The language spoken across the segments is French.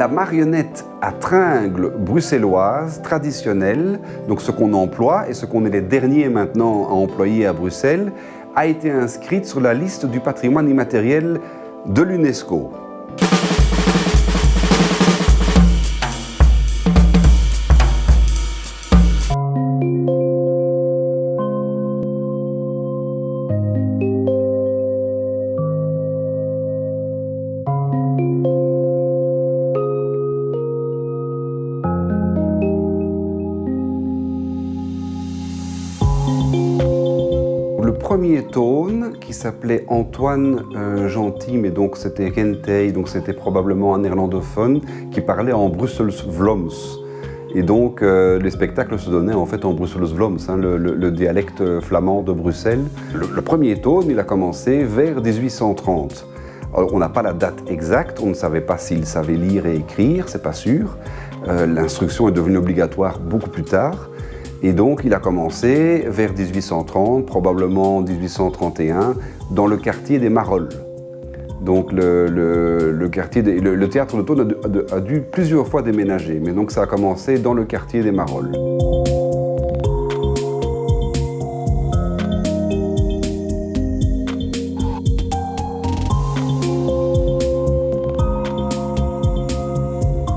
La marionnette à tringles bruxelloise traditionnelle, donc ce qu'on emploie et ce qu'on est les derniers maintenant à employer à Bruxelles, a été inscrite sur la liste du patrimoine immatériel de l'UNESCO. Le premier toon, qui s'appelait Antoine Gentil, mais donc c'était Gentij, donc c'était probablement un néerlandophone qui parlait en Brussels-Vlaams. Et donc les spectacles se donnaient en fait en Brussels-Vlaams, hein, le dialecte flamand de Bruxelles. Le premier toon, il a commencé vers 1830. Alors, on n'a pas la date exacte, on ne savait pas s'il savait lire et écrire, c'est pas sûr. L'instruction est devenue obligatoire beaucoup plus tard. Et donc, il a commencé vers 1830, probablement 1831, dans le quartier des Marolles. Donc, le théâtre de Thônes a dû plusieurs fois déménager, mais donc ça a commencé dans le quartier des Marolles.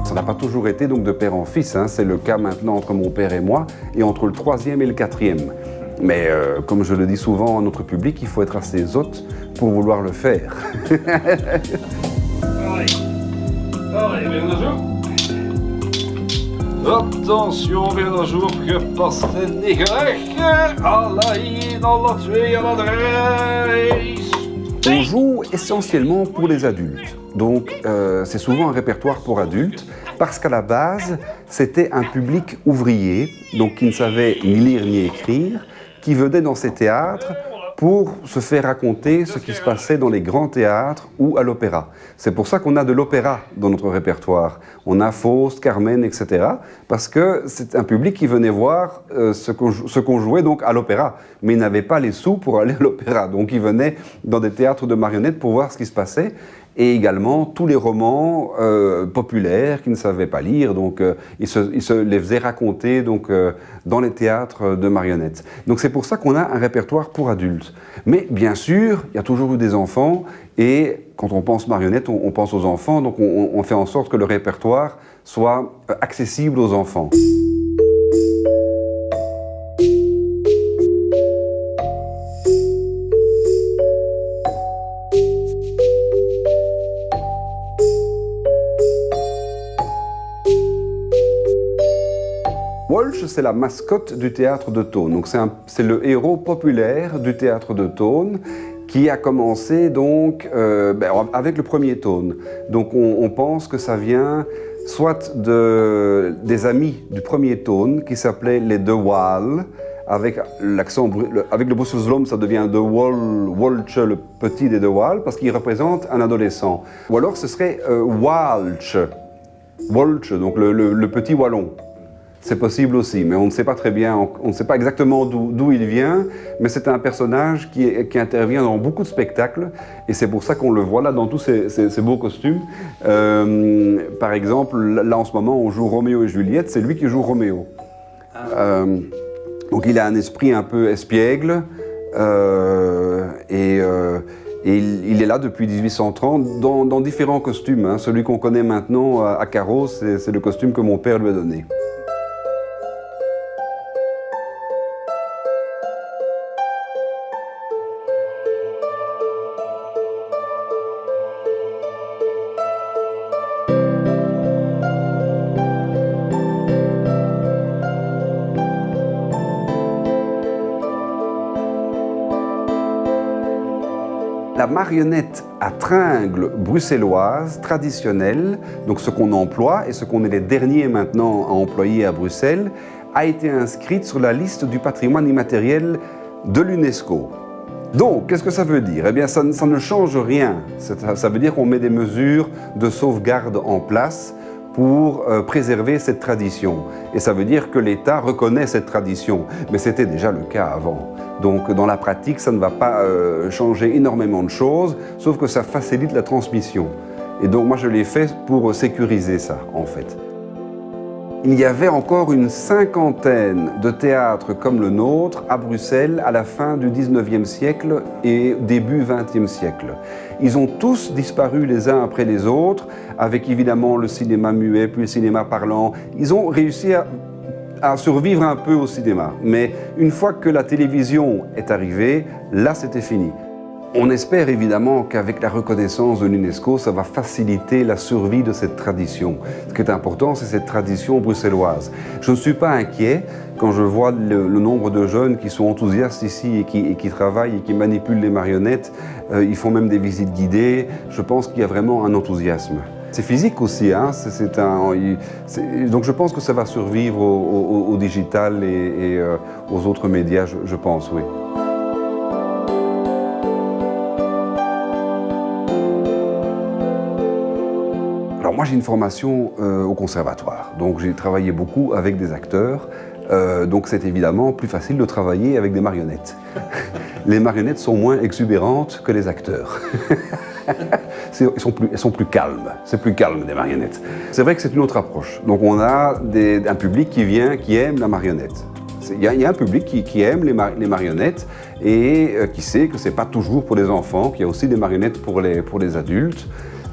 Ça n'a pas toujours été donc de père en fils, hein. C'est le cas maintenant entre mon père et moi, et entre le troisième et le quatrième. Mais comme je le dis souvent à notre public, il faut être assez zot pour vouloir le faire. Allez, weer naar zo. Attention, weer naar zo. Gepast en negerig. Alla 1, alla 2, alla 3. On joue essentiellement pour les adultes. Donc c'est souvent un répertoire pour adultes parce qu'à la base, c'était un public ouvrier, donc qui ne savait ni lire ni écrire, qui venait dans ces théâtres pour se faire raconter ce qui se passait dans les grands théâtres ou à l'opéra. C'est pour ça qu'on a de l'opéra dans notre répertoire. On a Faust, Carmen, etc. Parce que c'est un public qui venait voir ce qu'on jouait donc à l'opéra. Mais il n'avait pas les sous pour aller à l'opéra. Donc il venait dans des théâtres de marionnettes pour voir ce qui se passait. Et également tous les romans populaires qui ne savaient pas lire, donc ils se les faisaient raconter donc, dans les théâtres de marionnettes. Donc c'est pour ça qu'on a un répertoire pour adultes. Mais bien sûr, il y a toujours eu des enfants, et quand on pense marionnettes, on pense aux enfants, donc on fait en sorte que le répertoire soit accessible aux enfants. Walsh, c'est la mascotte du théâtre de Thônes. Donc c'est le héros populaire du théâtre de Thônes qui a commencé donc avec le premier Thônes. Donc on pense que ça vient soit des amis du premier Thônes qui s'appelaient les De Waal. Avec l'accent, avec le Brussels-Vlaams, ça devient De Walch, le petit des De Waal, parce qu'il représente un adolescent. Ou alors ce serait Walch, donc le petit wallon. C'est possible aussi, mais on ne sait pas très bien, on ne sait pas exactement d'où il vient, mais c'est un personnage qui intervient dans beaucoup de spectacles, et c'est pour ça qu'on le voit là dans tous ces beaux costumes. Par exemple, là en ce moment, on joue Roméo et Juliette, c'est lui qui joue Roméo. Donc il a un esprit un peu espiègle, et il est là depuis 1830 dans différents costumes. Hein. Celui qu'on connaît maintenant à carreaux, c'est le costume que mon père lui a donné. La marionnette à tringles bruxelloise traditionnelle, donc ce qu'on emploie et ce qu'on est les derniers maintenant à employer à Bruxelles, a été inscrite sur la liste du patrimoine immatériel de l'UNESCO. Donc, qu'est-ce que ça veut dire? Eh bien, ça ne change rien. Ça veut dire qu'on met des mesures de sauvegarde en place pour préserver cette tradition. Et ça veut dire que l'État reconnaît cette tradition. Mais c'était déjà le cas avant. Donc dans la pratique, ça ne va pas changer énormément de choses, sauf que ça facilite la transmission. Et donc moi je l'ai fait pour sécuriser ça en fait. Il y avait encore une cinquantaine de théâtres comme le nôtre à Bruxelles à la fin du 19e siècle et début 20e siècle. Ils ont tous disparu les uns après les autres, avec évidemment le cinéma muet, puis le cinéma parlant. Ils ont réussi à survivre un peu au cinéma. Mais une fois que la télévision est arrivée, là c'était fini. On espère évidemment qu'avec la reconnaissance de l'UNESCO, ça va faciliter la survie de cette tradition. Ce qui est important, c'est cette tradition bruxelloise. Je ne suis pas inquiet quand je vois le nombre de jeunes qui sont enthousiastes ici et qui travaillent et qui manipulent les marionnettes. Ils font même des visites guidées. Je pense qu'il y a vraiment un enthousiasme. C'est physique aussi, hein? Donc je pense que ça va survivre au digital et aux autres médias, je pense, oui. Alors moi j'ai une formation au conservatoire, donc j'ai travaillé beaucoup avec des acteurs, donc c'est évidemment plus facile de travailler avec des marionnettes. Les marionnettes sont moins exubérantes que les acteurs. Elles sont plus calmes, c'est plus calme des marionnettes. C'est vrai que c'est une autre approche, donc on a un public qui aime la marionnette. Il y a un public qui aime les marionnettes et qui sait que c'est pas toujours pour les enfants, qu'il y a aussi des marionnettes pour les adultes.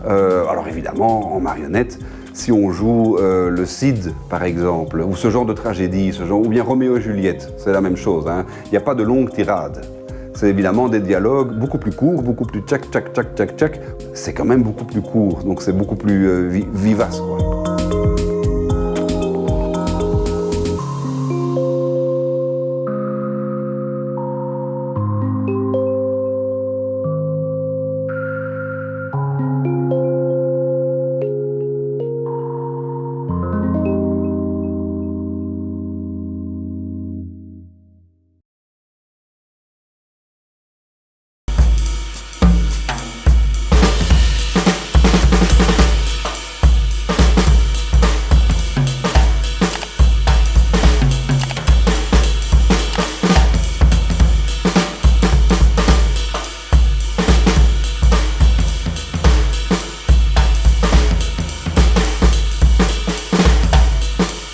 Alors évidemment, en marionnette, si on joue le Cid, par exemple, ou ce genre de tragédie, ou bien Roméo et Juliette, c'est la même chose, hein. Il n'y a pas de longue tirade. C'est évidemment des dialogues beaucoup plus courts, beaucoup plus tchac, tchac, tchac, tchac, tchac. C'est quand même beaucoup plus court, donc c'est beaucoup plus vivace, quoi.